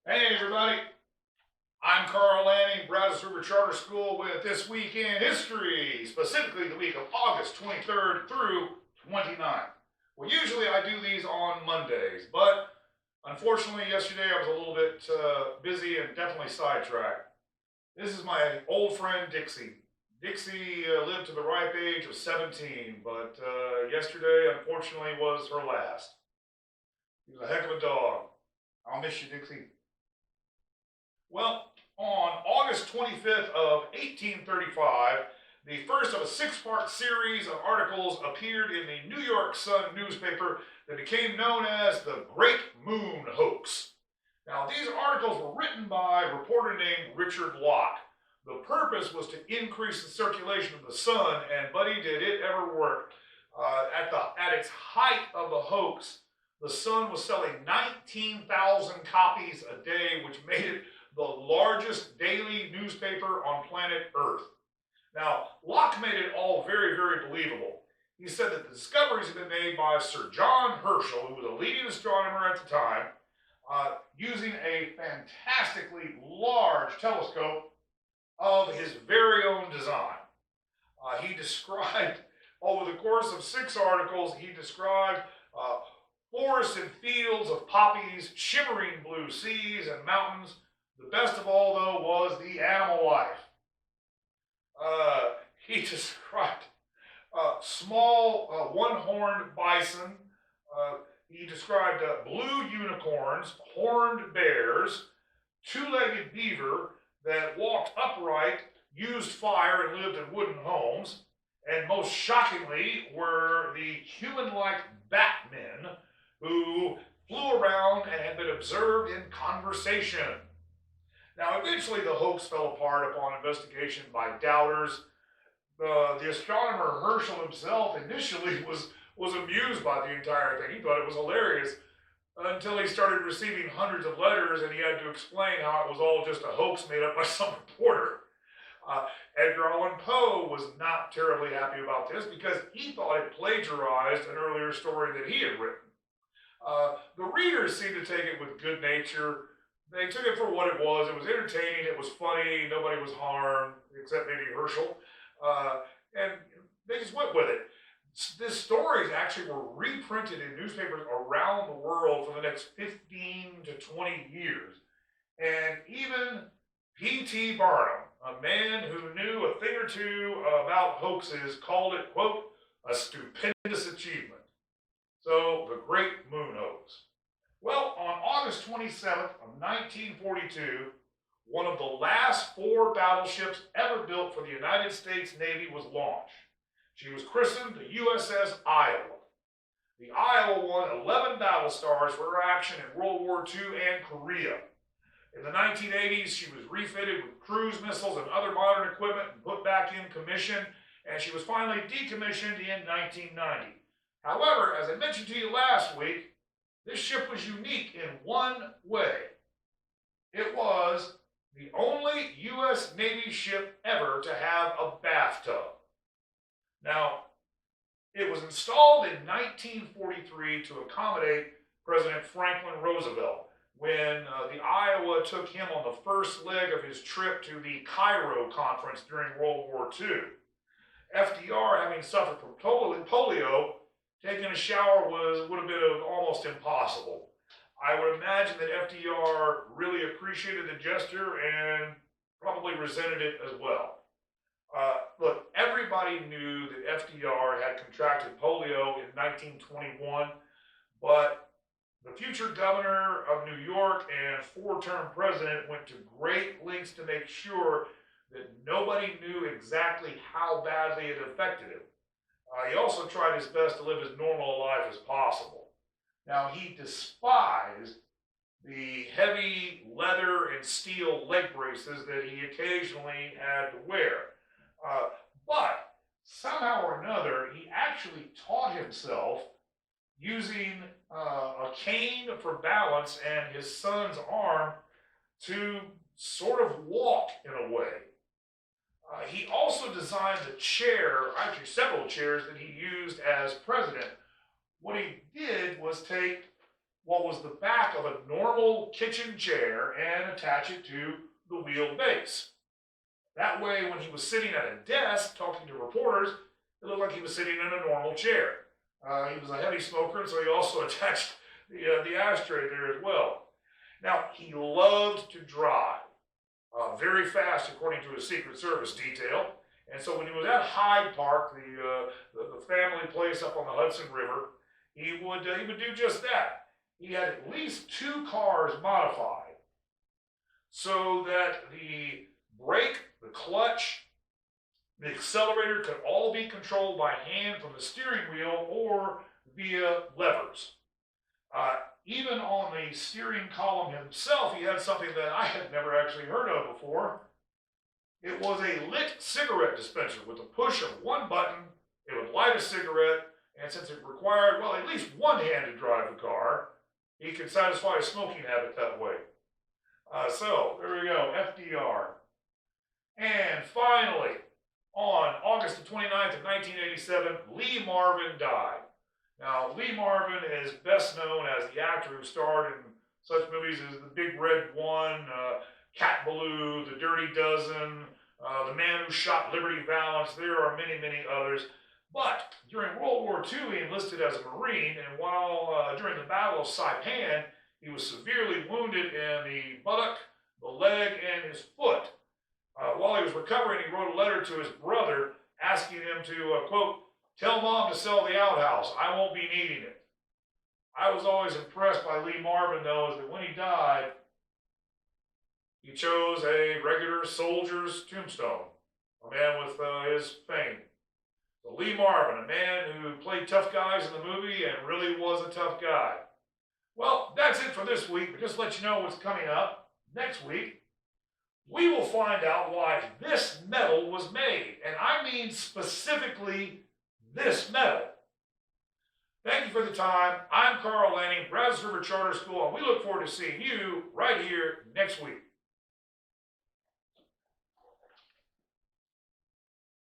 Hey everybody, I'm Carl Lanning, Brazos River Charter School with This Week in History, specifically the week of August 23rd through 29th. Well, usually I do these on Mondays, but unfortunately yesterday I was a little bit busy and definitely sidetracked. This is my old friend Dixie. Dixie lived to the ripe age of 17, but yesterday unfortunately was her last. He was a heck of a dog. I'll miss you, Dixie. Well, on August 25th of 1835, the first of a six-part series of articles appeared in the New York Sun newspaper that became known as the Great Moon Hoax. Now, these articles were written by a reporter named Richard Locke. The purpose was to increase the circulation of the sun, and buddy, did it ever work. At its height of the hoax, the Sun was selling 19,000 copies a day, which made it the largest daily newspaper on planet Earth. Now, Locke made it all very, very believable. He said that the discoveries had been made by Sir John Herschel, who was a leading astronomer at the time, using a fantastically large telescope of his very own design. He described, over the course of 6 articles, he described forests and fields of poppies, shimmering blue seas and mountains. The best of all, though, was the animal life. He described small one-horned bison. He described blue unicorns, horned bears, two-legged beaver that walked upright, used fire, and lived in wooden homes. And most shockingly were the human-like batmen who flew around and had been observed in conversation. Now, eventually the hoax fell apart upon investigation by doubters. The astronomer Herschel himself initially was amused by the entire thing. He thought it was hilarious until he started receiving hundreds of letters and he had to explain how it was all just a hoax made up by some reporter. Edgar Allan Poe was not terribly happy about this because he thought it plagiarized an earlier story that he had written. The readers seemed to take it with good nature. They took it for what it was. It was entertaining. It was funny. Nobody was harmed, except maybe Herschel. And they just went with it. These stories actually were reprinted in newspapers around the world for the next 15 to 20 years. And even P.T. Barnum, a man who knew a thing or two about hoaxes, called it, quote, a stupendous achievement. So, the Great Moon Hoax. Well, on August 27th of 1942, one of the last 4 battleships ever built for the United States Navy was launched. She was christened the USS Iowa. The Iowa won 11 battle stars for her action in World War II and Korea. In the 1980s, she was refitted with cruise missiles and other modern equipment and put back in commission, and she was finally decommissioned in 1990. However, as I mentioned to you last week, this ship was unique in one way. It was the only U.S. Navy ship ever to have a bathtub. Now, it was installed in 1943 to accommodate President Franklin Roosevelt when the Iowa took him on the first leg of his trip to the Cairo Conference during World War II. FDR, having suffered from polio, taking a shower would have been almost impossible. I would imagine that FDR really appreciated the gesture and probably resented it as well. Look, everybody knew that FDR had contracted polio in 1921, but the future governor of New York and 4-term president went to great lengths to make sure that nobody knew exactly how badly it affected him. He also tried his best to live as normal a life as possible. Now, he despised the heavy leather and steel leg braces that he occasionally had to wear. But somehow or another, he actually taught himself using a cane for balance and his son's arm to sort of walk in a way. He also designed a chair, actually several chairs, that he used as president. What he did was take what was the back of a normal kitchen chair and attach it to the wheel base. That way, when he was sitting at a desk talking to reporters, it looked like he was sitting in a normal chair. He was a heavy smoker, and so he also attached the ashtray there as well. Now, he loved to drive very fast, according to his Secret Service detail. And so when he was at Hyde Park, the family place up on the Hudson River, he would do just that. He had at least 2 cars modified so that the brake, the clutch, the accelerator could all be controlled by hand from the steering wheel or via levers. Even on the steering column himself, he had something that I had never actually heard of before. It was a lit cigarette dispenser. With the push of one button, it would light a cigarette, and since it required, well, at least one hand to drive the car, he could satisfy a smoking habit that way. So, there we go, FDR. And finally, on August the 29th of 1987, Lee Marvin died. Now, Lee Marvin is best known as the actor who starred in such movies as The Big Red One, Cat Ballou, The Dirty Dozen, The Man Who Shot Liberty Valance. There are many, many others. But during World War II, he enlisted as a Marine, and while during the Battle of Saipan, he was severely wounded in the buttock, the leg, and his foot. While he was recovering, he wrote a letter to his brother asking him to, quote, "Tell Mom to sell the outhouse. I won't be needing it." I was always impressed by Lee Marvin, though, is that when he died, he chose a regular soldier's tombstone, a man with his fame. So Lee Marvin, a man who played tough guys in the movie and really was a tough guy. Well, that's it for this week, but just to let you know what's coming up next week. We will find out why this medal was made, and I mean specifically this medal. Thank you for the time. I'm Carl Lanning, Brazos River Charter School, and we look forward to seeing you right here next week.